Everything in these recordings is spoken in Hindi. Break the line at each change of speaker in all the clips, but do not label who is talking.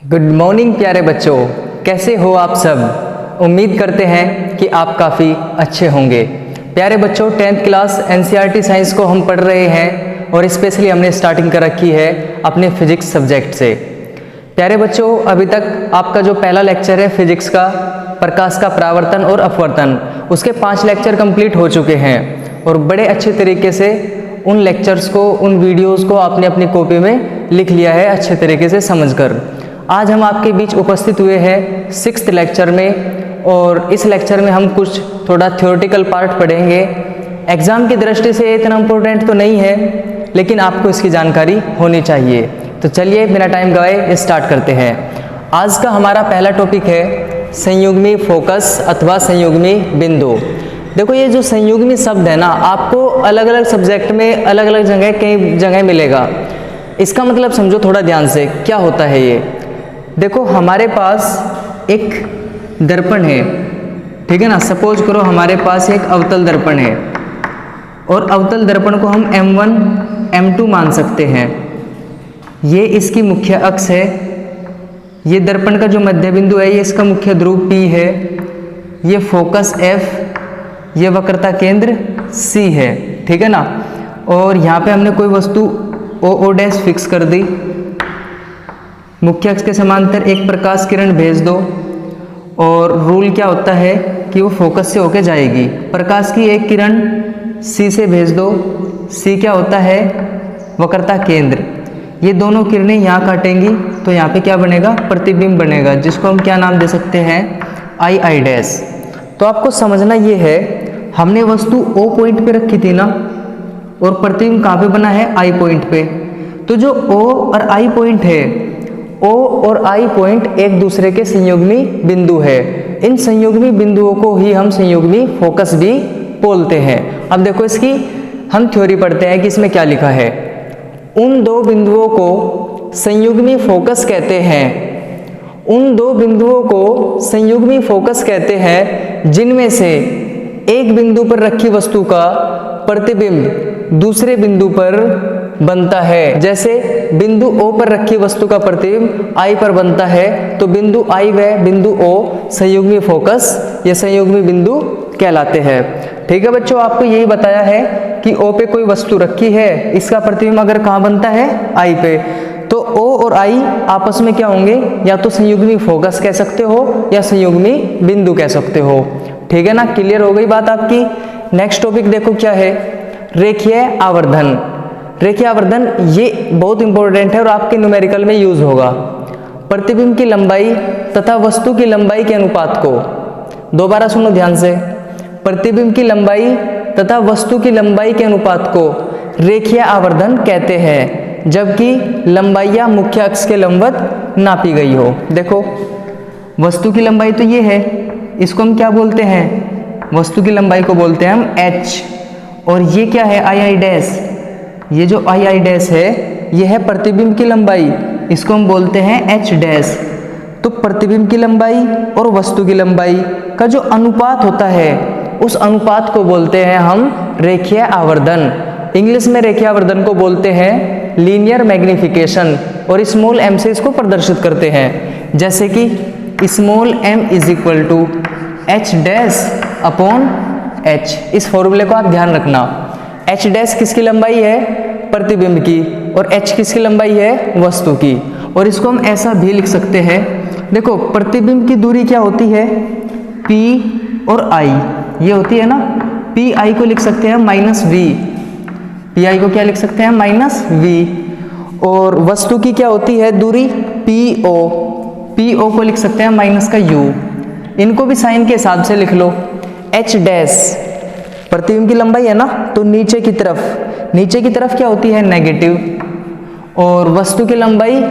गुड मॉर्निंग प्यारे बच्चों, कैसे हो आप सब। उम्मीद करते हैं कि आप काफ़ी अच्छे होंगे। प्यारे बच्चों, 10th क्लास एनसीईआरटी साइंस को हम पढ़ रहे हैं और स्पेशली हमने स्टार्टिंग कर रखी है अपने फिजिक्स सब्जेक्ट से। प्यारे बच्चों, अभी तक आपका जो पहला लेक्चर है फिजिक्स का, प्रकाश का परावर्तन और अपवर्तन, उसके 5 लेक्चर कंप्लीट हो चुके हैं और बड़े अच्छे तरीके से उन लेक्चर्स को, उन वीडियोज़ को आपने अपनी कॉपी में लिख लिया है अच्छे तरीके से समझकर। आज हम आपके बीच उपस्थित हुए हैं 6th लेक्चर में और इस लेक्चर में हम कुछ थोड़ा थ्योरेटिकल पार्ट पढ़ेंगे। एग्ज़ाम की दृष्टि से इतना इम्पोर्टेंट तो नहीं है, लेकिन आपको इसकी जानकारी होनी चाहिए। तो चलिए बिना टाइम गवाए स्टार्ट करते हैं। आज का हमारा पहला टॉपिक है संयुग्मी फोकस अथवा संयुग्मी बिंदु। देखो, ये जो संयुग्मी शब्द है ना, आपको अलग अलग सब्जेक्ट में अलग अलग जगह कई जगह मिलेगा। इसका मतलब समझो थोड़ा ध्यान से, क्या होता है ये। देखो, हमारे पास एक दर्पण है, ठीक है ना। सपोज करो हमारे पास एक अवतल दर्पण है और अवतल दर्पण को हम M1 M2 मान सकते हैं। ये इसकी मुख्य अक्ष है, ये दर्पण का जो मध्य बिंदु है, ये इसका मुख्य ध्रुव P है, ये फोकस F, ये वक्रता केंद्र C है, ठीक है ना। और यहाँ पे हमने कोई वस्तु OO' फिक्स कर दी। मुख्य अक्ष के समांतर एक प्रकाश किरण भेज दो और रूल क्या होता है कि वो फोकस से होके जाएगी। प्रकाश की एक किरण C से भेज दो, C क्या होता है, वक्रता केंद्र। ये दोनों किरणें यहाँ काटेंगी तो यहाँ पे क्या बनेगा, प्रतिबिंब बनेगा, जिसको हम क्या नाम दे सकते हैं, I'। तो आपको समझना ये है, हमने वस्तु O पॉइंट पे रखी थी ना और प्रतिबिंब कहाँ पे बना है, I पॉइंट पे। तो जो O और I पॉइंट है, O और I पॉइंट एक दूसरे के संयुग्मी बिंदु है। इन संयुग्मी बिंदुओं को ही हम संयुग्मी फोकस भी बोलते हैं। अब देखो, इसकी हम थ्योरी पढ़ते हैं कि इसमें क्या लिखा है। उन दो बिंदुओं को संयुग्मी फोकस कहते हैं। उन दो बिंदुओं को संयुग्मी फोकस कहते हैं जिनमें से एक बिंदु पर रखी वस्तु का प्रतिबिंब दूसरे बिंदु पर बनता है। जैसे बिंदु O पर रखी वस्तु का प्रतिबिंब I पर बनता है, तो बिंदु I व बिंदु O संयुग्मी फोकस या संयुग्मी बिंदु कहलाते हैं। ठीक है बच्चों, आपको यही बताया है कि O पे कोई वस्तु रखी है, इसका प्रतिबिंब अगर कहाँ बनता है, I पे, तो O और I आपस में क्या होंगे, या तो संयुग्मी फोकस कह सकते हो या संयुग्मी बिंदु कह सकते हो। ठीक है ना, क्लियर हो गई बात आपकी। नेक्स्ट टॉपिक देखो क्या है, रेखीय आवर्धन। रेखीय आवर्धन ये बहुत इंपॉर्टेंट है और आपके न्यूमेरिकल में यूज होगा। प्रतिबिंब की लंबाई तथा वस्तु की लंबाई के अनुपात को, दोबारा सुनो ध्यान से, प्रतिबिंब की लंबाई तथा वस्तु की लंबाई के अनुपात को रेखीय आवर्धन कहते हैं, जबकि लंबाइयां मुख्य अक्ष के लंबवत नापी गई हो। देखो, वस्तु की लंबाई तो ये है, इसको हम क्या बोलते हैं, वस्तु की लंबाई को बोलते हैं हम h, और ये क्या है, I'। ये जो I' है, ये है प्रतिबिंब की लंबाई, इसको हम बोलते हैं h'। तो प्रतिबिंब की लंबाई और वस्तु की लंबाई का जो अनुपात होता है, उस अनुपात को बोलते हैं हम रेखीय आवर्धन। इंग्लिश में रेखीय आवर्धन को बोलते हैं लीनियर मैग्निफिकेशन, और स्मॉल m से इसको प्रदर्शित करते हैं। जैसे कि small m is equal to h'/h। इस फॉर्मूले को आप ध्यान रखना। h' किसकी लंबाई है, प्रतिबिंब की, और h किसकी लंबाई है, वस्तु की। और इसको हम ऐसा भी लिख सकते हैं, देखो प्रतिबिंब की दूरी क्या होती है, P और I, ये होती है ना, PI को लिख सकते हैं -v, PI को क्या लिख सकते हैं, -v। और वस्तु की क्या होती है दूरी, PO, PO को लिख सकते हैं -u। इनको भी साइन के हिसाब से लिख लो। h' प्रतिबिंब की लंबाई है ना, तो नीचे की तरफ क्या होती है, नेगेटिव, और वस्तु की लंबाई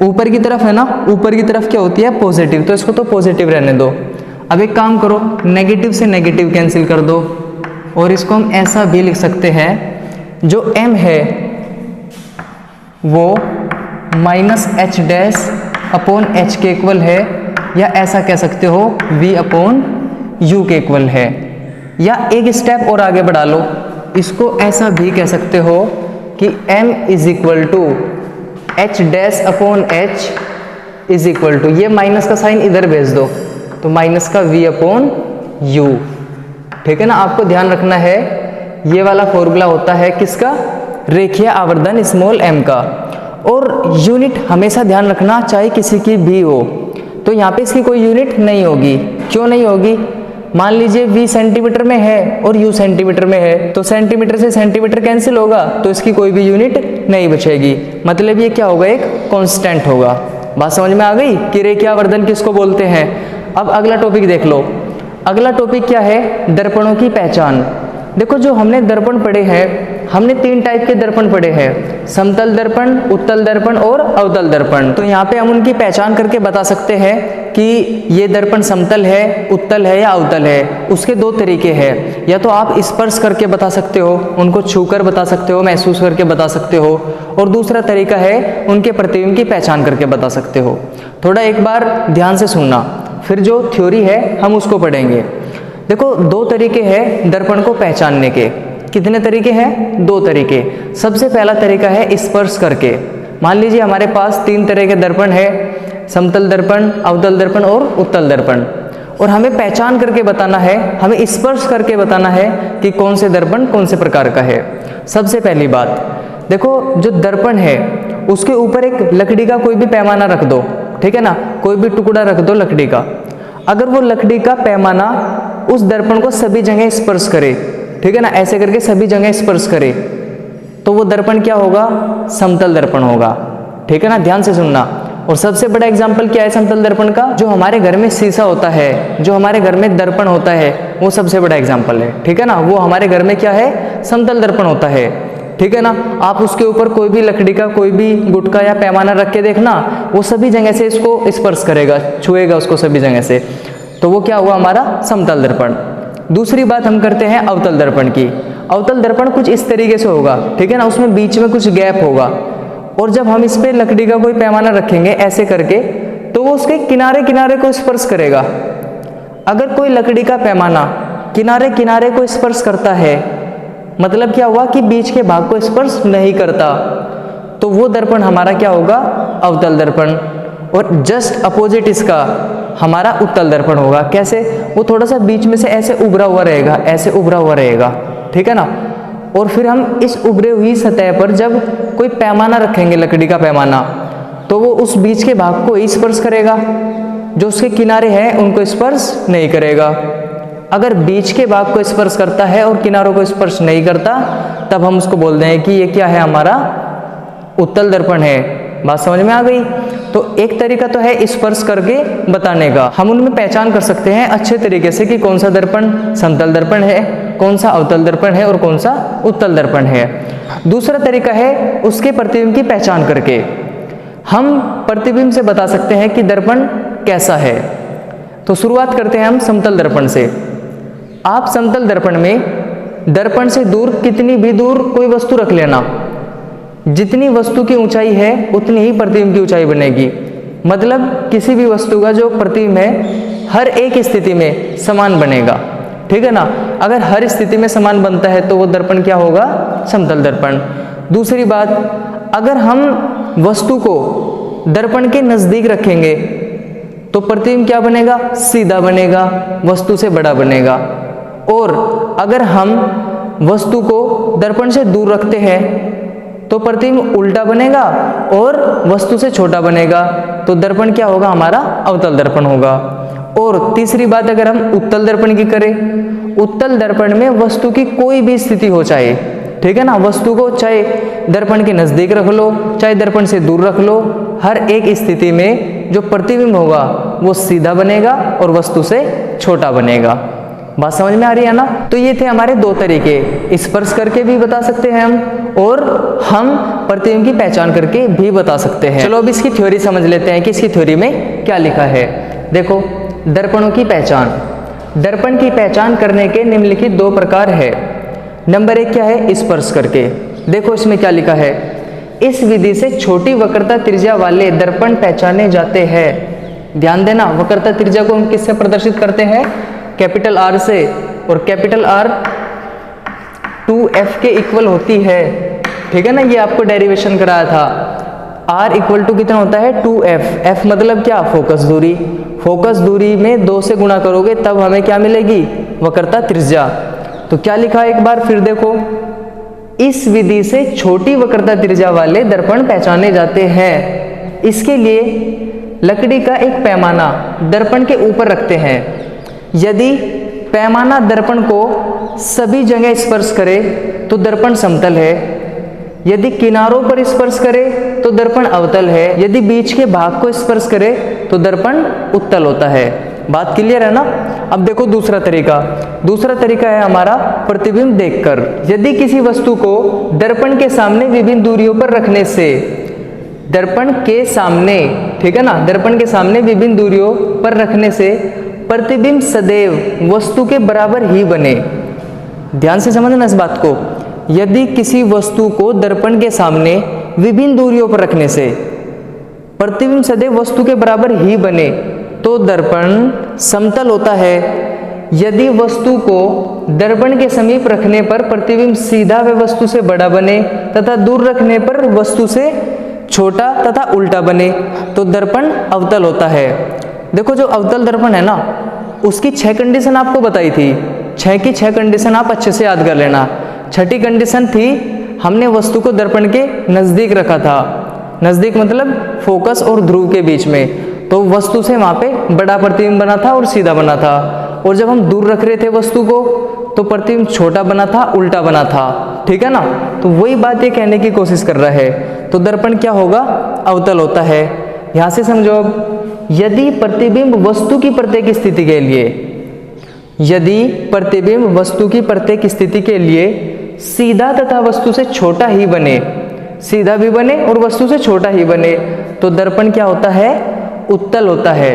ऊपर की तरफ है ना, ऊपर की तरफ क्या होती है, पॉजिटिव। तो इसको तो पॉजिटिव रहने दो। अब एक काम करो, नेगेटिव से नेगेटिव कैंसिल कर दो, और इसको हम ऐसा भी लिख सकते हैं, जो m है वो -h'/h के इक्वल है, या ऐसा कह सकते हो v/u के इक्वल है। या एक स्टेप और आगे बढ़ा लो, इसको ऐसा भी कह सकते हो कि m is equal to h'/h is equal to, ये माइनस का साइन इधर भेज दो तो माइनस का v अपॉन u। ठीक है ना, आपको ध्यान रखना है ये वाला फॉर्मूला होता है किसका, रेखीय आवर्धन स्मॉल m का। और यूनिट हमेशा ध्यान रखना चाहे किसी की भी हो, तो यहाँ पे इसकी कोई यूनिट नहीं होगी। क्यों नहीं होगी, मान लीजिए v सेंटीमीटर में है और u सेंटीमीटर में है, तो सेंटीमीटर से सेंटीमीटर कैंसिल होगा तो इसकी कोई भी यूनिट नहीं बचेगी। मतलब ये क्या होगा, एक कांस्टेंट होगा। बात समझ में आ गई कि रेखीय आवर्धन किसको बोलते हैं। अब अगला टॉपिक देख लो। अगला टॉपिक क्या है, दर्पणों की पहचान। देखो जो हमने दर्पण पढ़े हैं, हमने 3 टाइप के दर्पण पढ़े हैं, समतल दर्पण, उत्तल दर्पण और अवतल दर्पण। तो यहाँ पे हम उनकी पहचान करके बता सकते हैं कि ये दर्पण समतल है, उत्तल है या अवतल है। उसके 2 तरीके हैं, या तो आप स्पर्श करके बता सकते हो, उनको छूकर बता सकते हो, महसूस करके बता सकते हो, और दूसरा तरीका है उनके प्रतिबिंब की पहचान करके बता सकते हो। थोड़ा एक बार ध्यान से सुनना, फिर जो थ्योरी है हम उसको पढ़ेंगे। देखो 2 तरीके हैं दर्पण को पहचानने के। कितने तरीके हैं, 2 तरीके। सबसे पहला तरीका है स्पर्श करके। मान लीजिए हमारे पास 3 तरह के दर्पण है, समतल दर्पण, अवतल दर्पण और उत्तल दर्पण, और हमें पहचान करके बताना है, हमें स्पर्श करके बताना है कि कौन से दर्पण कौन से प्रकार का है। सबसे पहली बात देखो, जो दर्पण है उसके ऊपर एक लकड़ी का कोई भी पैमाना रख दो, ठीक है ना, कोई भी टुकड़ा रख दो लकड़ी का। अगर वो लकड़ी का पैमाना उस दर्पण को सभी जगह स्पर्श करे, ठीक है ना, ऐसे करके सभी जगह स्पर्श करे, तो वो दर्पण क्या होगा, समतल दर्पण होगा। ठीक है ना, ध्यान से सुनना। और सबसे बड़ा एग्जाम्पल क्या है समतल दर्पण का, जो हमारे घर में शीशा होता है, जो हमारे घर में दर्पण होता है, वो सबसे बड़ा एग्जाम्पल है। ठीक है ना, वो हमारे घर में क्या है, समतल दर्पण होता है। ठीक है ना, आप उसके ऊपर कोई भी लकड़ी का कोई भी गुटका या पैमाना रख के देखना, वो सभी जगह से इसको स्पर्श करेगा, छुएगा उसको सभी जगह से, तो वो क्या हुआ हमारा समतल दर्पण। दूसरी बात हम करते हैं अवतल दर्पण की। अवतल दर्पण कुछ इस तरीके से होगा, ठीक है ना, उसमें बीच में कुछ गैप होगा, और जब हम इस पे लकड़ी का कोई पैमाना रखेंगे ऐसे करके, तो वो उसके किनारे किनारे को स्पर्श करेगा। अगर कोई लकड़ी का पैमाना किनारे किनारे को स्पर्श करता है, मतलब क्या हुआ कि बीच के भाग को स्पर्श नहीं करता, तो वो दर्पण हमारा क्या होगा, अवतल दर्पण। और जस्ट अपोजिट इसका हमारा उत्तल दर्पण होगा। कैसे, वो थोड़ा सा बीच में से ऐसे उभरा हुआ रहेगा, ऐसे उभरा हुआ रहेगा, ठीक है ना। और फिर हम इस उभरे हुई सतह पर जब कोई पैमाना रखेंगे, लकड़ी का पैमाना, तो वो उस बीच के भाग को ही स्पर्श करेगा, जो उसके किनारे हैं उनको स्पर्श नहीं करेगा। अगर बीच के भाग को स्पर्श करता है और किनारों को स्पर्श नहीं करता, तब हम उसको बोलते हैं कि ये क्या है, हमारा उत्तल दर्पण है। बात समझ में आ गई। तो एक तरीका तो है स्पर्श करके बताने का, हम उनमें पहचान कर सकते हैं अच्छे तरीके से कि कौन सा दर्पण समतल दर्पण है, कौन सा अवतल दर्पण है और कौन सा उत्तल दर्पण है। दूसरा तरीका है उसके प्रतिबिंब की पहचान करके हम प्रतिबिंब से बता सकते हैं कि दर्पण कैसा है। तो शुरुआत करते हैं हम समतल दर्पण से। आप समतल दर्पण में दर्पण से दूर कितनी भी दूर कोई वस्तु रख लेना, जितनी वस्तु की ऊंचाई है उतनी ही प्रतिबिंब की ऊंचाई बनेगी। मतलब किसी भी वस्तु का जो प्रतिबिंब है हर एक स्थिति में समान बनेगा, ठीक है ना। अगर हर स्थिति में समान बनता है तो वो दर्पण क्या होगा, समतल दर्पण। दूसरी बात, अगर हम वस्तु को दर्पण के नजदीक रखेंगे तो प्रतिबिंब क्या बनेगा, सीधा बनेगा, वस्तु से बड़ा बनेगा। और अगर हम वस्तु को दर्पण से दूर रखते हैं तो प्रतिबिंब उल्टा बनेगा और वस्तु से छोटा बनेगा, तो दर्पण क्या होगा, हमारा अवतल दर्पण होगा। और तीसरी बात अगर हम उत्तल दर्पण की करें, उत्तल दर्पण में वस्तु की कोई भी स्थिति हो चाहे, ठीक है ना, वस्तु को चाहे दर्पण के नजदीक रख लो चाहे दर्पण से दूर रख लो, हर एक स्थिति में जो प्रतिबिंब होगा वो सीधा बनेगा और वस्तु से छोटा बनेगा। बात समझ में आ रही है ना। तो ये थे हमारे 2 तरीके, स्पर्श करके भी बता सकते हैं हम, और हम प्रतिबिंब की पहचान करके भी बता सकते हैं। चलो अब इसकी थ्योरी समझ लेते हैं कि इसकी थ्योरी में क्या लिखा है। देखो, दर्पणों की पहचान। दर्पण की पहचान करने के निम्नलिखित 2 प्रकार है। नंबर 1 क्या है, स्पर्श करके। देखो इसमें क्या लिखा है, इस विधि से छोटी वक्रता त्रिज्या वाले दर्पण पहचाने जाते हैं। ध्यान देना, वक्रता त्रिज्या को हम किससे प्रदर्शित करते हैं, कैपिटल R से, और कैपिटल R 2F के इक्वल होती है, ठीक है ना, ये आपको डेरिवेशन कराया था। R इक्वल टू कितना होता है 2f। f मतलब क्या, फोकस दूरी। फोकस दूरी में 2 से गुणा करोगे तब हमें क्या मिलेगी, वक्रता त्रिज्या। तो क्या लिखा है एक बार फिर देखो, इस विधि से छोटी वक्रता त्रिज्या वाले दर्पण पहचाने जाते हैं। इसके लिए लकड़ी का एक पैमाना दर्पण के ऊपर रखते हैं। यदि पैमाना दर्पण को सभी जगह स्पर्श करे तो दर्पण समतल है। यदि किनारों पर स्पर्श करे तो दर्पण अवतल है। यदि बीच के भाग को स्पर्श करे तो दर्पण उत्तल होता है। बात क्लियर है ना। अब देखो दूसरा तरीका है हमारा प्रतिबिंब देखकर। यदि किसी वस्तु को दर्पण के सामने विभिन्न दूरियों पर रखने से, दर्पण के सामने, ठीक है ना, दर्पण के सामने विभिन्न दूरियों पर रखने से प्रतिबिंब सदैव वस्तु के बराबर ही बने। ध्यान से समझना इस बात को। यदि किसी वस्तु को दर्पण के सामने विभिन्न दूरियों पर रखने से प्रतिबिंब सदैव वस्तु के बराबर ही बने तो दर्पण समतल होता है। यदि वस्तु को दर्पण के समीप रखने पर प्रतिबिंब सीधा व वस्तु से बड़ा बने तथा दूर रखने पर वस्तु से छोटा तथा उल्टा बने तो दर्पण अवतल होता है। देखो जो अवतल दर्पण है ना, उसकी 6 कंडीशन आपको बताई थी। 6 की 6 कंडीशन आप अच्छे से याद कर लेना। छठी कंडीशन थी, हमने वस्तु को दर्पण के नज़दीक रखा था। नज़दीक मतलब फोकस और ध्रुव के बीच में, तो वस्तु से वहाँ पे बड़ा प्रतिबिंब बना था और सीधा बना था। और जब हम दूर रख रहे थे वस्तु को तो प्रतिबिंब छोटा बना था, उल्टा बना था, ठीक है ना। तो वही बात ये कहने की कोशिश कर रहा है। तो दर्पण क्या होगा, अवतल होता है। यहाँ से समझो अब, यदि प्रतिबिंब वस्तु की प्रत्येक स्थिति के लिए, यदि प्रतिबिंब वस्तु की प्रत्येक स्थिति के लिए सीधा तथा वस्तु से छोटा ही बने, सीधा भी बने और वस्तु से छोटा ही बने, तो दर्पण क्या होता है, उत्तल होता है।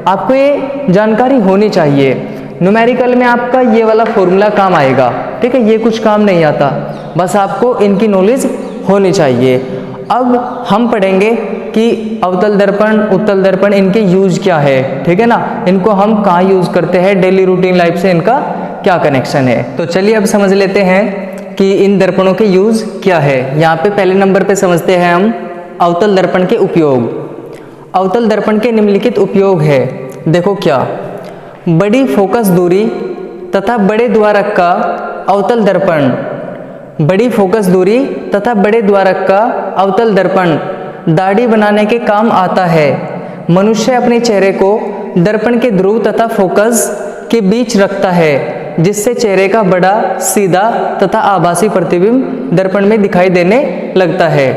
आपको ये जानकारी होनी चाहिए। न्यूमेरिकल में आपका ये वाला फॉर्मूला काम आएगा, ठीक है। ये कुछ काम नहीं आता, बस आपको इनकी नॉलेज होनी चाहिए। अब हम पढ़ेंगे कि अवतल दर्पण, उत्तल दर्पण, इनके यूज क्या है, ठीक है ना। इनको हम कहाँ यूज करते हैं, डेली रूटीन लाइफ से इनका क्या कनेक्शन है। तो चलिए अब समझ लेते हैं कि इन दर्पणों के यूज क्या है। यहाँ पे पहले नंबर पे समझते हैं हम अवतल दर्पण के उपयोग। अवतल दर्पण के निम्नलिखित उपयोग है। देखो क्या, बड़ी फोकस दूरी तथा बड़े द्वारक का अवतल दर्पण, बड़ी फोकस दूरी तथा बड़े द्वारक का अवतल दर्पण दाढ़ी बनाने के काम आता है। मनुष्य अपने चेहरे को दर्पण के ध्रुव तथा फोकस के बीच रखता है, जिससे चेहरे का बड़ा, सीधा तथा आभासी प्रतिबिंब दर्पण में दिखाई देने लगता है।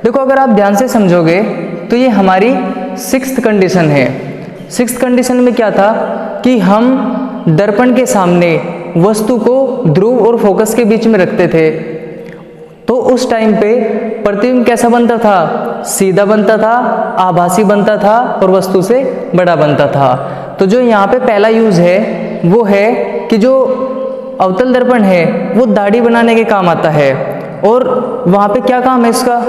देखो अगर आप ध्यान से समझोगे तो ये हमारी 6th कंडीशन है। 6th कंडीशन में क्या था कि हम दर्पण के सामने वस्तु को ध्रुव और फोकस के बीच में रखते थे, तो उस टाइम पे प्रतिबिंब कैसा बनता था, सीधा बनता था, आभासी बनता था और वस्तु से बड़ा बनता था। तो जो यहाँ पे पहला यूज है वो है कि जो अवतल दर्पण है वो दाढ़ी बनाने के काम आता है। और वहाँ पे क्या काम है इसका,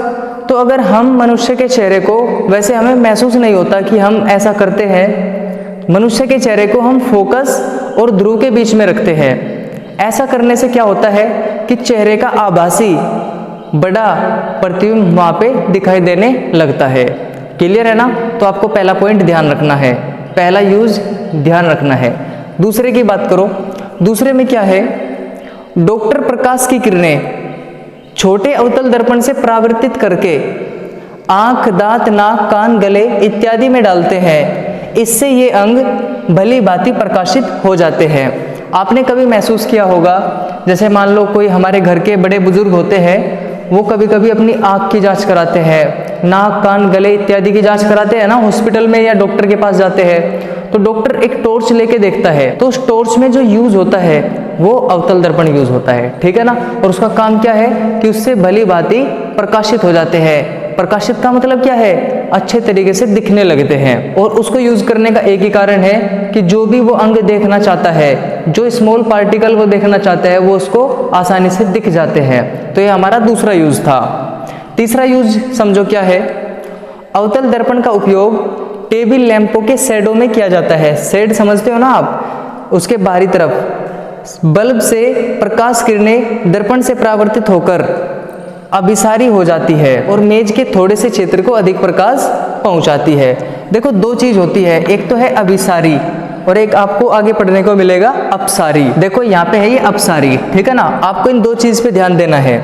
तो अगर हम मनुष्य के चेहरे को, वैसे हमें महसूस नहीं होता कि हम ऐसा करते हैं, मनुष्य के चेहरे को हम फोकस और ध्रुव के बीच में रखते हैं। ऐसा करने से क्या होता है कि चेहरे का आभासी बड़ा प्रतिबिंब वहाँ पे दिखाई देने लगता है। क्लियर है ना। तो आपको पहला पॉइंट ध्यान रखना है, पहला यूज ध्यान रखना है। दूसरे की बात करो, दूसरे में क्या है, डॉक्टर प्रकाश की किरणें छोटे अवतल दर्पण से परावर्तित करके आंख, दांत, नाक, कान, गले इत्यादि में डालते हैं। इससे ये अंग भली भांति प्रकाशित हो जाते हैं। आपने कभी महसूस किया होगा, जैसे मान लो कोई हमारे घर के बड़े बुजुर्ग होते हैं, वो कभी कभी अपनी आंख की जांच कराते हैं, नाक, कान, गले इत्यादि की जांच कराते हैं ना, हॉस्पिटल में या डॉक्टर के पास जाते हैं, तो डॉक्टर एक टॉर्च लेके देखता है, तो उस टॉर्च में जो यूज होता है वो अवतल दर्पण यूज होता है, ठीक है ना। और उसका काम क्या है कि उससे भली भांति प्रकाशित हो जाते हैं। प्रकाशित का मतलब क्या है, अच्छे तरीके से दिखने लगते हैं। और उसको यूज करने का एक ही कारण है कि जो भी वो अंग देखना चाहता है, जो स्मॉल पार्टिकल वो देखना चाहता है, वो उसको आसानी से दिख जाते हैं। तो ये हमारा दूसरा यूज था। तीसरा यूज समझो क्या है, अवतल दर्पण का उपयोग टेबल लैंपों के शेडो में किया जाता है। शेड समझते हो ना आप, उसके बाहरी तरफ बल्ब से प्रकाश किरणें दर्पण से परावर्तित होकर अभिसारी हो जाती है और मेज के थोड़े से क्षेत्र को अधिक प्रकाश पहुंचाती है। देखो दो चीज होती है, एक तो है अभिसारी और एक आपको आगे पढ़ने को मिलेगा अपसारी। देखो यहाँ पे है ये अपसारी, ठीक है ना। आपको इन दो चीज पे ध्यान देना है।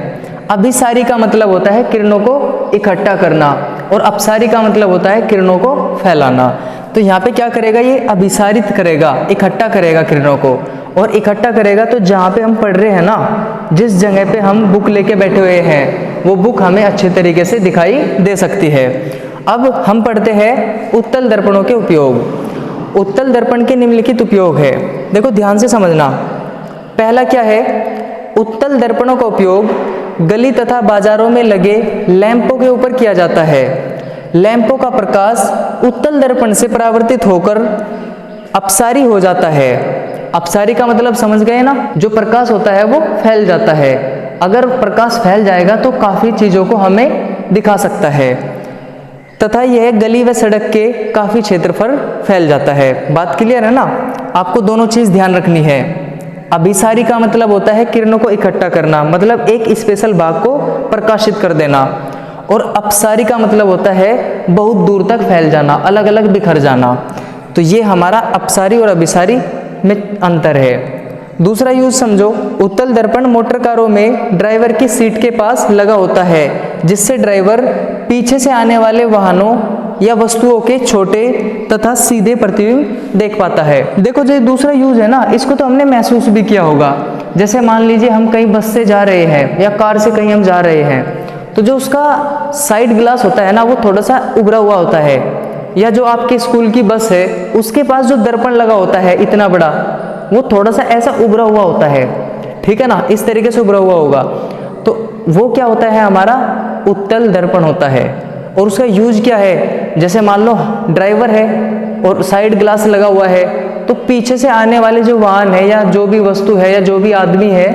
अभिसारी का मतलब होता है किरणों को इकट्ठा करना और अपसारी का मतलब होता है किरणों को फैलाना। तो यहाँ पे क्या करेगा, ये अभिसारित करेगा, इकट्ठा करेगा किरणों को, और इकट्ठा करेगा तो जहाँ पे हम पढ़ रहे हैं ना, जिस जगह पे हम बुक लेके बैठे हुए हैं, वो बुक हमें अच्छे तरीके से दिखाई दे सकती है। अब हम पढ़ते हैं उत्तल दर्पणों के उपयोग। उत्तल दर्पण के निम्नलिखित उपयोग है, देखो ध्यान से समझना। पहला क्या है, उत्तल दर्पणों का उपयोग गली तथा बाजारों में लगे लैंपों के ऊपर किया जाता है। लैंपों का प्रकाश उत्तल दर्पण से परावर्तित होकर अपसारी हो जाता है। अपसारी का मतलब समझ गए ना, जो प्रकाश होता है वो फैल जाता है। अगर प्रकाश फैल जाएगा तो काफी चीजों को हमें दिखा सकता है, तथा यह गली व सड़क के काफी क्षेत्रफल फैल जाता है। बात क्लियर है ना। आपको दोनों चीज ध्यान रखनी है। अभिसारी का मतलब होता है किरणों को इकट्ठा करना, मतलब एक स्पेशल भाग को प्रकाशित कर देना, और अपसारी का मतलब होता है बहुत दूर तक फैल जाना, अलग अलग बिखर जाना। तो ये हमारा अपसारी और अभिसारी में अंतर है। दूसरा यूज समझो, उत्तल दर्पण मोटर कारों में ड्राइवर की सीट के पास लगा होता है, जिससे ड्राइवर पीछे से आने वाले वाहनों या वस्तुओं के छोटे तथा सीधे प्रतिबिंब देख पाता है। देखो जो दूसरा यूज है ना, इसको तो हमने महसूस भी किया होगा। जैसे मान लीजिए हम कहीं बस से जा रहे हैं या कार से कहीं हम जा रहे हैं, तो जो उसका साइड ग्लास होता है ना, वो थोड़ा सा उभरा हुआ होता है। या जो आपके स्कूल की बस है, उसके पास जो दर्पण लगा होता है इतना बड़ा, वो थोड़ा सा ऐसा उभरा हुआ होता है, ठीक है ना, इस तरीके से उभरा हुआ होगा। तो वो क्या होता है, हमारा उत्तल दर्पण होता है। और उसका यूज क्या है, जैसे मान लो ड्राइवर है और साइड ग्लास लगा हुआ है, तो पीछे से आने वाले जो वाहन है या जो भी वस्तु है या जो भी आदमी है,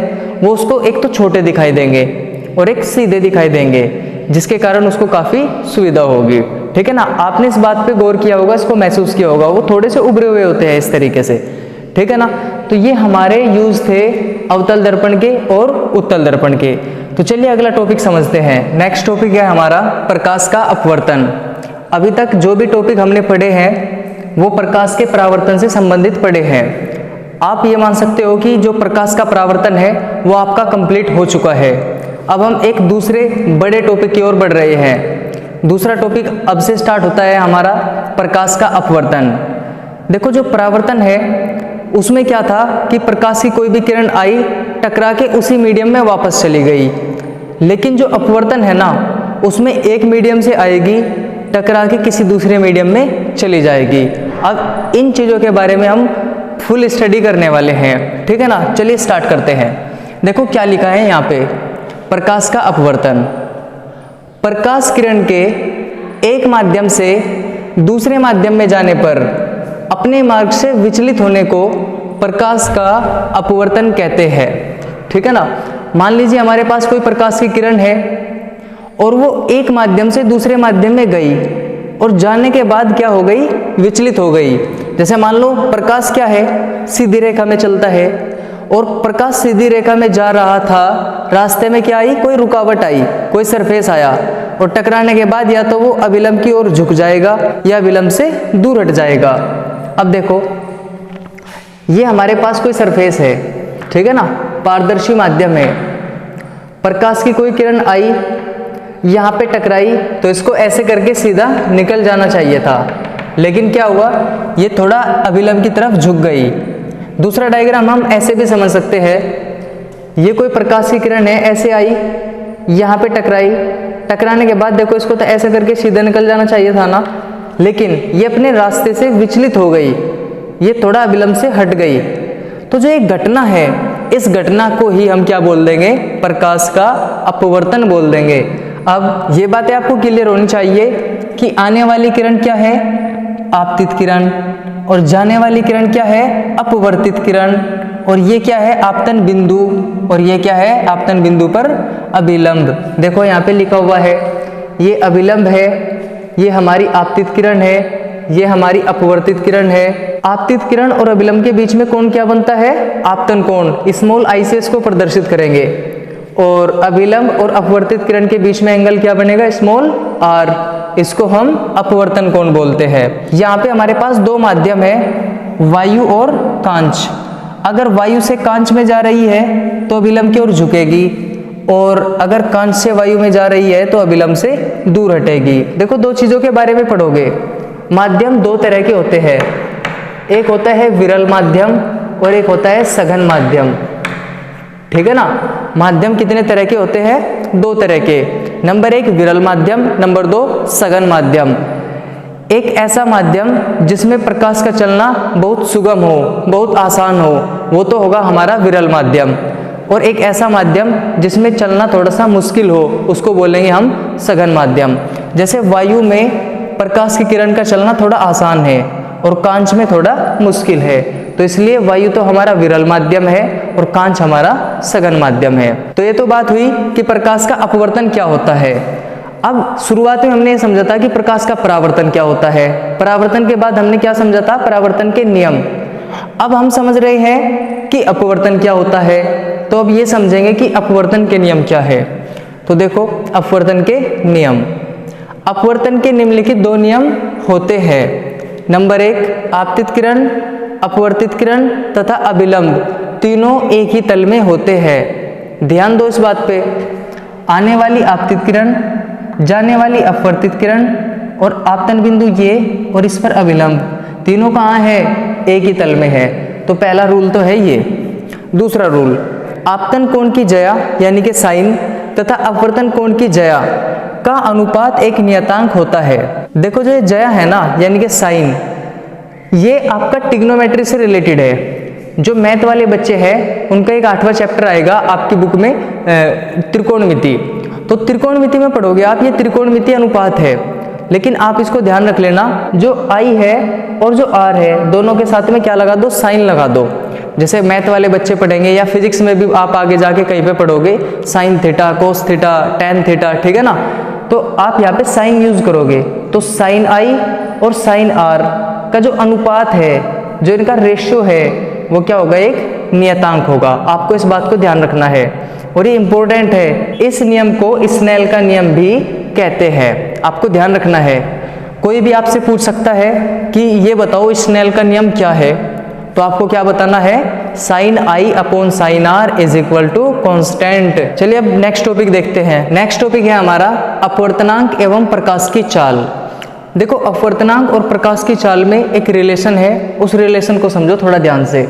वो उसको एक तो छोटे दिखाई देंगे और एक सीधे दिखाई देंगे, जिसके कारण उसको काफी सुविधा होगी, ठीक है ना। आपने इस बात पे गौर किया होगा, इसको महसूस किया होगा, वो थोड़े से उभरे हुए होते हैं इस तरीके से, ठीक है ना। तो ये हमारे यूज थे अवतल दर्पण के और उत्तल दर्पण के। तो चलिए अगला टॉपिक समझते हैं। नेक्स्ट टॉपिक है हमारा प्रकाश का अपवर्तन। अभी तक जो भी टॉपिक हमने पढ़े हैं वो प्रकाश के परावर्तन से संबंधित पढ़े हैं। आप ये मान सकते हो कि जो प्रकाश का परावर्तन है वो आपका कंप्लीट हो चुका है। अब हम एक दूसरे बड़े टॉपिक की ओर बढ़ रहे हैं। दूसरा टॉपिक अब से स्टार्ट होता है हमारा प्रकाश का अपवर्तन। देखो जो परावर्तन है उसमें क्या था कि प्रकाश की कोई भी किरण आई, टकरा के उसी मीडियम में वापस चली गई। लेकिन जो अपवर्तन है ना, उसमें एक मीडियम से आएगी, टकरा के किसी दूसरे मीडियम में चली जाएगी। अब इन चीज़ों के बारे में हम फुल स्टडी करने वाले हैं, ठीक है ना। चलिए स्टार्ट करते हैं। देखो क्या लिखा है यहाँ पे, प्रकाश का अपवर्तन। प्रकाश किरण के एक माध्यम से दूसरे माध्यम में जाने पर अपने मार्ग से विचलित होने को प्रकाश का अपवर्तन कहते हैं, ठीक है ना। मान लीजिए हमारे पास कोई प्रकाश की किरण है और वो एक माध्यम से दूसरे माध्यम में गई और जाने के बाद क्या हो गई, विचलित हो गई। जैसे मान लो प्रकाश क्या है, सीधी रेखा में चलता है और प्रकाश सीधी रेखा में जा रहा था, रास्ते में क्या आई, कोई रुकावट आई, कोई सरफेस आया और टकराने के बाद या तो वो अविलंब की ओर झुक जाएगा या विलंब से दूर हट जाएगा। अब देखो ये हमारे पास कोई सरफेस है, ठीक है ना, पारदर्शी माध्यम है। प्रकाश की कोई किरण आई, यहाँ पे टकराई, तो इसको ऐसे करके सीधा निकल जाना चाहिए था, लेकिन क्या हुआ, ये थोड़ा अविलंब की तरफ झुक गई। दूसरा डायग्राम हम ऐसे भी समझ सकते हैं, ये कोई प्रकाश की किरण है, ऐसे आई, यहाँ पे टकराई, टकराने के बाद देखो इसको तो ऐसे करके सीधा निकल जाना चाहिए था ना, लेकिन ये अपने रास्ते से विचलित हो गई, ये थोड़ा विलंब से हट गई। तो जो एक घटना है, इस घटना को ही हम क्या बोल देंगे, प्रकाश का अपवर्तन बोल देंगे। अब ये बातें आपको क्लियर होनी चाहिए कि आने वाली किरण क्या है, आपतित किरण, और जाने वाली किरण क्या है, अपवर्तित किरण, और ये क्या है, आपतन बिंदु, और ये क्या है, आपतन बिंदु पर अभिलंब। देखो यहाँ पे लिखा हुआ है, ये अभिलंब है, ये हमारी आपतित किरण है, ये हमारी अपवर्तित किरण है। आपतित किरण और अभिलंब के बीच में कोण क्या बनता है, आपतन कोण। स्मॉल आई से इसको प्रदर्शित करेंगे। और अभिलंब और अपवर्तित किरण के बीच में एंगल क्या बनेगा, स्मॉल r, इसको हम अपवर्तन कोण बोलते हैं। यहाँ पे हमारे पास दो माध्यम है, वायु और कांच। अगर वायु से कांच में जा रही है तो अभिलंब की ओर झुकेगी, और अगर कांच से वायु में जा रही है तो अभिलंब से दूर हटेगी। देखो दो चीजों के बारे में पढ़ोगे। माध्यम दो तरह के होते हैं, एक होता है विरल माध्यम और एक होता है सघन माध्यम। ठीक है ना। माध्यम कितने तरह के होते हैं, दो तरह के। नंबर एक विरल माध्यम, नंबर दो सघन माध्यम। एक ऐसा माध्यम जिसमें प्रकाश का चलना बहुत सुगम हो, बहुत आसान हो, वो तो होगा हमारा विरल माध्यम। और एक ऐसा माध्यम जिसमें चलना थोड़ा सा मुश्किल हो, उसको बोलेंगे हम सघन माध्यम। जैसे वायु में प्रकाश की किरण का चलना थोड़ा आसान है और कांच में थोड़ा मुश्किल है, तो इसलिए वायु तो हमारा विरल माध्यम है और कांच हमारा सघन माध्यम है। तो ये तो बात हुई कि प्रकाश का अपवर्तन क्या होता है। अब शुरुआत में हमने ये समझा था कि प्रकाश का परावर्तन क्या होता है। परावर्तन के बाद हमने क्या समझा था, परावर्तन के नियम। अब हम समझ रहे हैं कि अपवर्तन क्या होता है, तो अब ये समझेंगे कि अपवर्तन के नियम क्या है। तो देखो अपवर्तन के नियम, अपवर्तन के निम्नलिखित दो नियम होते हैं। नंबर एक, आपतित किरण, अपवर्तित किरण तथा अभिलंब तीनों एक ही तल में होते हैं। ध्यान दो इस बात पे। आने वाली आपतित किरण, जाने वाली अपवर्तित किरण और आपतन बिंदु ये और इस पर अभिलंब तीनों कहाँ है, एक ही तल में है। तो पहला रूल तो है ये। दूसरा रूल, आपतन कोण की ज्या यानी कि साइन तथा अपवर्तन कोण की ज्या का अनुपात एक नियतांक होता है। देखो जो ये ज्या है ना यानी कि साइन, ये आपका ट्रिग्नोमेट्री से रिलेटेड है। जो मैथ वाले बच्चे हैं उनका एक 8वां चैप्टर आएगा आपकी बुक में, त्रिकोणमिति। तो त्रिकोणमिति में पढ़ोगे आप, ये त्रिकोणमिति अनुपात है। लेकिन आप इसको ध्यान रख लेना, जो आई है और जो आर है दोनों के साथ में क्या लगा दो, साइन लगा दो। जैसे मैथ वाले बच्चे पढ़ेंगे या फिजिक्स में भी आप आगे जाके कहीं पे पढ़ोगे, sine theta, cos theta, tan theta, ठीक है ना। तो आप यहाँ पे साइन यूज करोगे, तो साइन आई और साइन आर का जो अनुपात है, जो इनका रेशियो है, वो क्या होगा, एक नियतांक होगा। आपको इस बात को ध्यान रखना है और ये इंपॉर्टेंट है। इस नियम को स्नेल का नियम भी कहते हैं, आपको ध्यान रखना है। कोई भी आपसे पूछ सकता है कि ये बताओ स्नेल का नियम क्या है, तो आपको क्या बताना है, sine I upon sine R is equal to constant. चलिए अब नेक्स्ट टॉपिक देखते हैं। नेक्स्ट टॉपिक है हमारा अपवर्तनांक एवं प्रकाश की चाल। देखो अपवर्तनांक और प्रकाश की चाल में एक रिलेशन है, उस रिलेशन को समझो थोड़ा ध्यान से।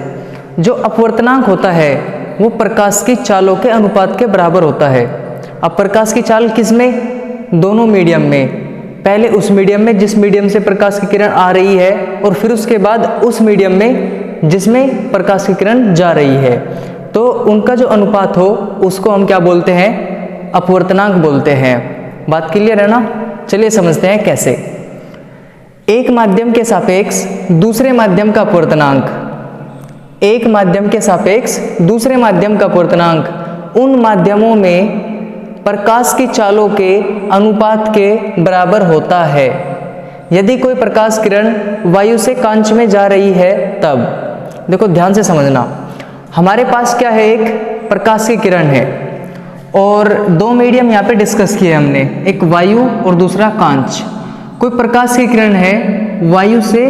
जो अपवर्तनांक होता है वो प्रकाश की चालों के अनुपात के बराबर होता है। अब प्रकाश की चाल किस में, दोनों मीडियम में। पहले उस मीडियम में जिस मीडियम से प्रकाश की किरण आ रही है, और फिर उसके बाद उस मीडियम में जिसमें प्रकाश की किरण जा रही है। तो उनका जो अनुपात हो उसको हम क्या बोलते हैं, अपवर्तनांक बोलते हैं। बात क्लियर है ना। चलिए समझते हैं कैसे। एक माध्यम के सापेक्ष दूसरे माध्यम का अपवर्तनांक, एक माध्यम के सापेक्ष दूसरे माध्यम का अपवर्तनांक उन माध्यमों में प्रकाश की चालों के अनुपात के बराबर होता है। यदि कोई प्रकाश किरण वायु से कांच में जा रही है तब। देखो ध्यान से समझना, हमारे पास क्या है, एक प्रकाश की किरण है और दो मीडियम यहाँ पे डिस्कस किए हमने, एक वायु और दूसरा कांच। कोई प्रकाश की किरण है, वायु से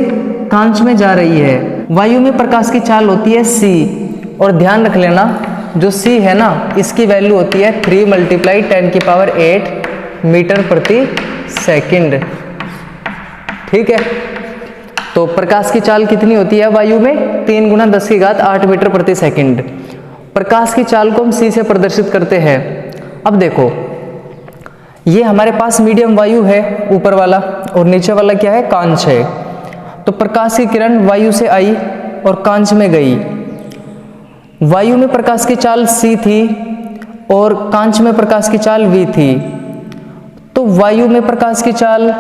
कांच में जा रही है। वायु में प्रकाश की चाल होती है c, और ध्यान रख लेना जो c है ना, इसकी वैल्यू होती है 3 × 10⁸ मीटर प्रति सेकंड। ठीक है, तो प्रकाश की चाल कितनी होती है वायु में, 3 × 10⁸ मीटर प्रति सेकंड। प्रकाश की चाल को हम c से प्रदर्शित करते हैं। अब देखो ये हमारे पास मीडियम वायु है ऊपर वाला, और नीचे वाला क्या है, कांच है। तो प्रकाश की किरण वायु से आई और कांच में गई। वायु में प्रकाश की चाल c थी और कांच में प्रकाश की चाल v थी। तो वायु में प्रकाश की चाल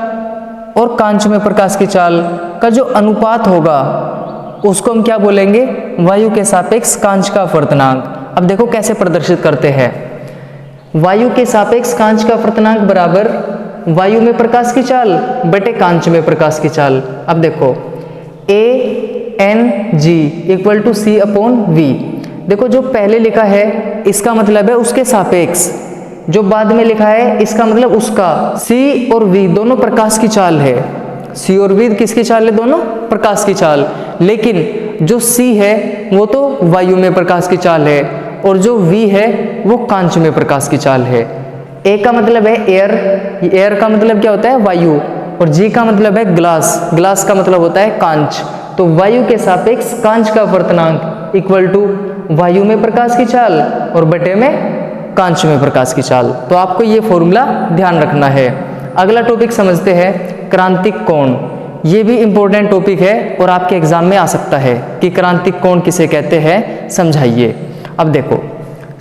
और कांच में प्रकाश की चाल का जो अनुपात होगा उसको हम क्या बोलेंगे, वायु के सापेक्ष कांच का अपवर्तनांक। अब देखो कैसे प्रदर्शित करते हैं। वायु के सापेक्ष कांच का अपवर्तनांक बराबर वायु में प्रकाश की चाल बटे कांच में प्रकाश की चाल। अब देखो a n g = c/v। देखो जो पहले लिखा है इसका मतलब है उसके सापेक्ष, जो बाद में लिखा है इसका मतलब उसका। C और V दोनों प्रकाश की चाल है, C और V किसकी चाल है? दोनों प्रकाश की चाल। लेकिन जो C है वो तो वायु में प्रकाश की चाल है और जो V है वो कांच में प्रकाश की चाल है। A का मतलब है एयर, एयर का मतलब क्या होता है? वायु। और G का मतलब है ग्लास, ग्लास का मतलब होता है कांच। तो वायु के सापेक्ष कांच का अपवर्तनांक इक्वल टू वायु में प्रकाश की चाल और बटे में कांच में प्रकाश की चाल। तो आपको ये फॉर्मूला ध्यान रखना है। अगला टॉपिक समझते हैं क्रांतिक कोण। ये भी इंपॉर्टेंट टॉपिक है और आपके एग्जाम में आ सकता है कि क्रांतिक कोण किसे कहते हैं, समझाइए। अब देखो,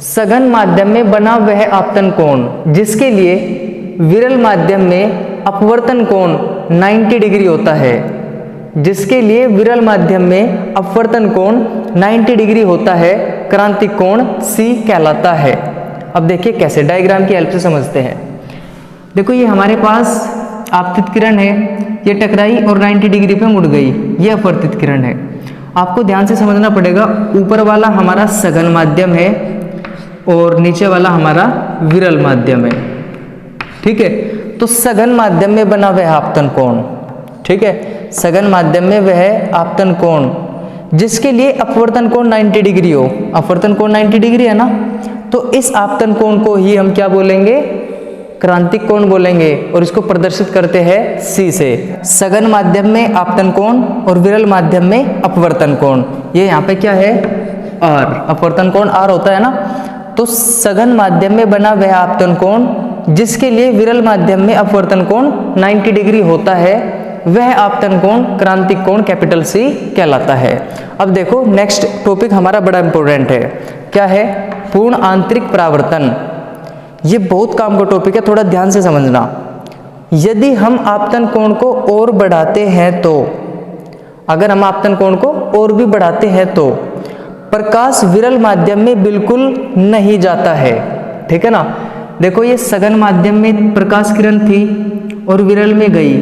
सघन माध्यम में बना वह आपतन कोण जिसके लिए विरल माध्यम में अपवर्तन कोण 90 डिग्री होता है, जिसके लिए विरल माध्यम में अपवर्तन कोण 90 डिग्री होता है, क्रांतिक कोण C कहलाता है। अब देखिए कैसे, डायग्राम की हेल्प से समझते हैं। देखो ये हमारे पास आपतित किरण है, ये टकराई और 90 डिग्री पे मुड़ गई, ये अपवर्तित किरण है। आपको ध्यान से समझना पड़ेगा, ऊपर वाला हमारा सघन माध्यम है और नीचे वाला हमारा विरल माध्यम है, ठीक है। तो सघन माध्यम में बना वह आपतन कोण, ठीक है, सघन माध्यम में वह आपतन कोण जिसके लिए अपवर्तन कोण 90 डिग्री हो, अपवर्तन कोण 90 डिग्री है ना, तो इस आपतन कोण को ही हम क्या बोलेंगे? क्रांतिक कोण बोलेंगे। और इसको प्रदर्शित करते हैं C से। सघन माध्यम में आपतन कोण और विरल माध्यम में अपवर्तन कोण, ये यहाँ पे क्या है? R, अपवर्तन कोण R होता है ना। तो सघन माध्यम में बना वह आपतन कोण जिसके लिए विरल माध्यम में अपवर्तन कोण 90 डिग्री होता है, वह आपतन कोण क्रांतिक कोण कैपिटल C कहलाता है। अब देखो नेक्स्ट टॉपिक हमारा बड़ा इंपॉर्टेंट है, क्या है? पूर्ण आंतरिक परावर्तन। ये बहुत काम का टॉपिक है, थोड़ा ध्यान से समझना। यदि हम आपतन कोण को और बढ़ाते हैं तो, अगर हम आपतन कोण को और भी बढ़ाते हैं तो प्रकाश विरल माध्यम में बिल्कुल नहीं जाता है, ठीक है ना। देखो ये सघन माध्यम में प्रकाश किरण थी और विरल में गई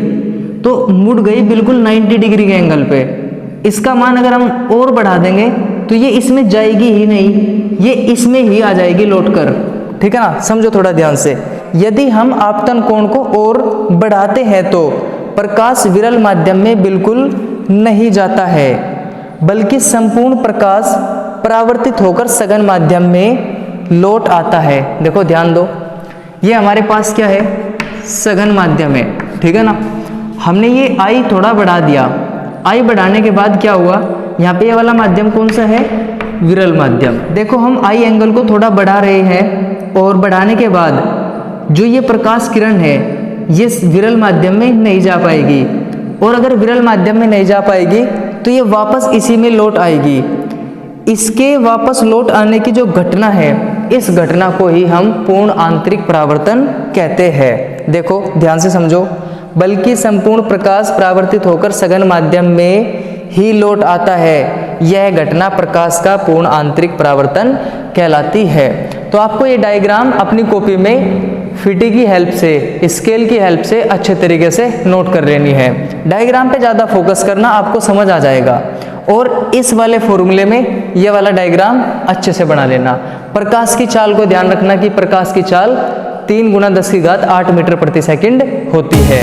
तो मुड़ गई बिल्कुल 90 डिग्री के एंगल पे। इसका मान अगर हम और बढ़ा देंगे तो ये इसमें जाएगी ही नहीं, ये इसमें ही आ जाएगी लौट कर, ठीक है ना। समझो थोड़ा ध्यान से, यदि हम आपतन कोण को और बढ़ाते हैं तो प्रकाश विरल माध्यम में बिल्कुल नहीं जाता है, बल्कि संपूर्ण प्रकाश परावर्तित होकर सघन माध्यम में लौट आता है। देखो ध्यान दो, ये हमारे पास क्या है? सघन माध्यम है, ठीक है ना। हमने ये I थोड़ा बढ़ा दिया, I बढ़ाने के बाद क्या हुआ? यहाँ पे ये वाला माध्यम कौन सा है? विरल माध्यम। देखो हम I एंगल को थोड़ा बढ़ा रहे हैं और बढ़ाने के बाद जो ये प्रकाश किरण है ये विरल माध्यम में नहीं जा पाएगी, और अगर विरल माध्यम में नहीं जा पाएगी तो ये वापस इसी में लौट आएगी। इसके वापस लौट आने की जो घटना है, इस घटना को ही हम पूर्ण आंतरिक परावर्तन कहते हैं। देखो ध्यान से समझो, बल्कि संपूर्ण प्रकाश परावर्तित होकर सघन माध्यम में ही लौट आता है, यह घटना प्रकाश का पूर्ण आंतरिक परावर्तन कहलाती है। तो आपको ये डायग्राम अपनी कॉपी में फीटी की हेल्प से, स्केल की हेल्प से अच्छे तरीके से नोट कर लेनी है। डायग्राम पे ज़्यादा फोकस करना, आपको समझ आ जाएगा। और इस वाले फॉर्मूले में ये वाला डायग्राम अच्छे से बना लेना। प्रकाश की चाल को ध्यान रखना कि प्रकाश की चाल 3 × 10⁸ मीटर प्रति सेकंड होती है।